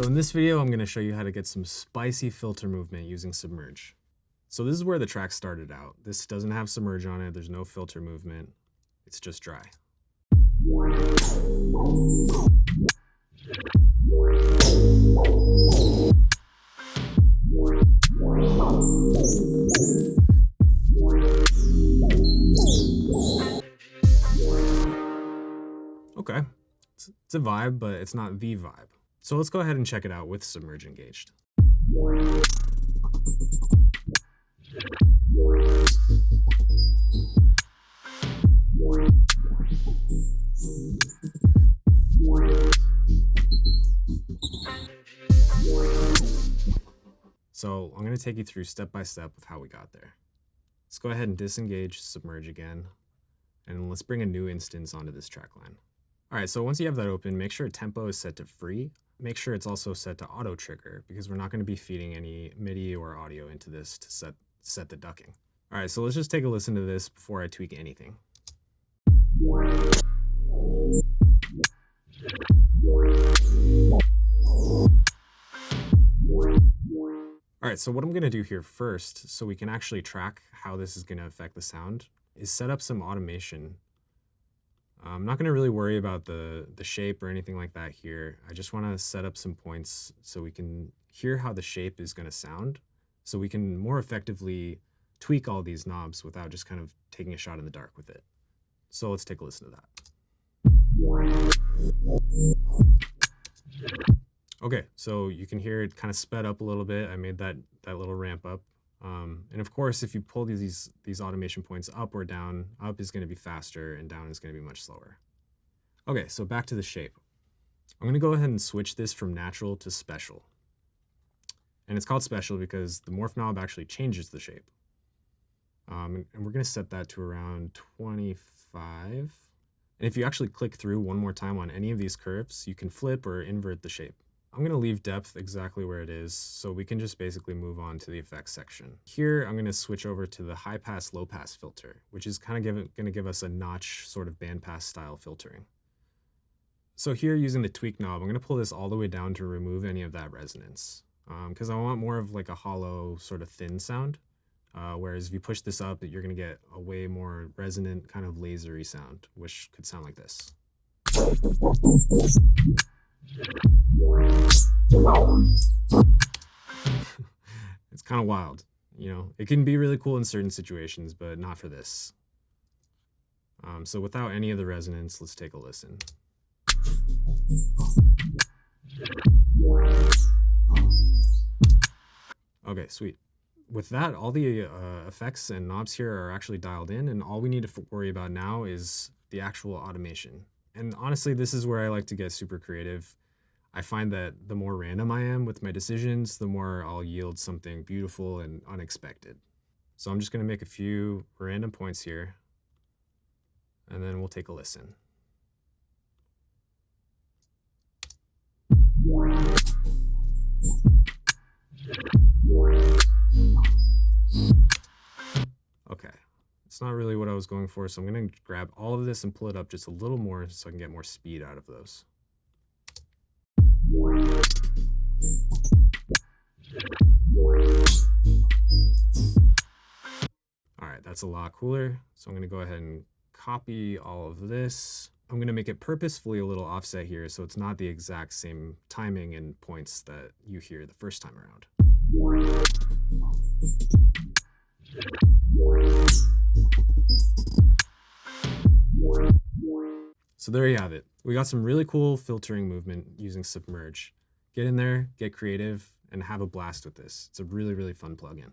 So in this video, I'm going to show you how to get some spicy filter movement using Submerge. So this is where the track started out. This doesn't have Submerge on it. There's no filter movement. It's just dry. Okay, it's a vibe, but it's not the vibe. So let's go ahead and check it out with Submerge engaged. So I'm going to take you through step by step of how we got there. Let's go ahead and disengage Submerge again, and let's bring a new instance onto this track line. All right, so once you have that open, make sure tempo is set to free. Make sure it's also set to auto trigger because we're not going to be feeding any MIDI or audio into this to set the ducking. All right, so let's just take a listen to this before I tweak anything. All right, so what I'm going to do here first, so we can actually track how this is going to affect the sound, is set up some automation. I'm not going to really worry about the shape or anything like that here. I just want to set up some points so we can hear how the shape is going to sound, so we can more effectively tweak all these knobs without just kind of taking a shot in the dark with it. So let's take a listen to that. Okay, so you can hear it kind of sped up a little bit. I made that little ramp up. And of course, if you pull these automation points up or down, up is going to be faster and down is going to be much slower. Okay, so back to the shape. I'm going to go ahead and switch this from natural to special. And it's called special because the morph knob actually changes the shape. And we're going to set that to around 25. And if you actually click through one more time on any of these curves, you can flip or invert the shape. I'm going to leave depth exactly where it is, so we can just basically move on to the effects section. Here, I'm going to switch over to the high pass, low pass filter, which is kind of going to give us a notch sort of bandpass style filtering. So here, using the tweak knob, I'm going to pull this all the way down to remove any of that resonance, because I want more of like a hollow sort of thin sound. Whereas if you push this up, you're going to get a way more resonant kind of lasery sound, which could sound like this. It's kind of wild, you know. It can be really cool in certain situations, but not for this. So without any of the resonance, let's take a listen. Okay, sweet. With that, all the effects and knobs here are actually dialed in, and all we need to worry about now is the actual automation. And honestly, this is where I like to get super creative. I find that the more random I am with my decisions, the more I'll yield something beautiful and unexpected. So I'm just going to make a few random points here, and then we'll take a listen. Okay, it's not really what I was going for, so I'm going to grab all of this and pull it up just a little more so I can get more speed out of those. All right, that's a lot cooler. So I'm going to go ahead and copy all of this. I'm going to make it purposefully a little offset here so it's not the exact same timing and points that you hear the first time around. So there you have it. We got some really cool filtering movement using Submerge. Get in there, get creative, and have a blast with this. It's a really, really fun plugin.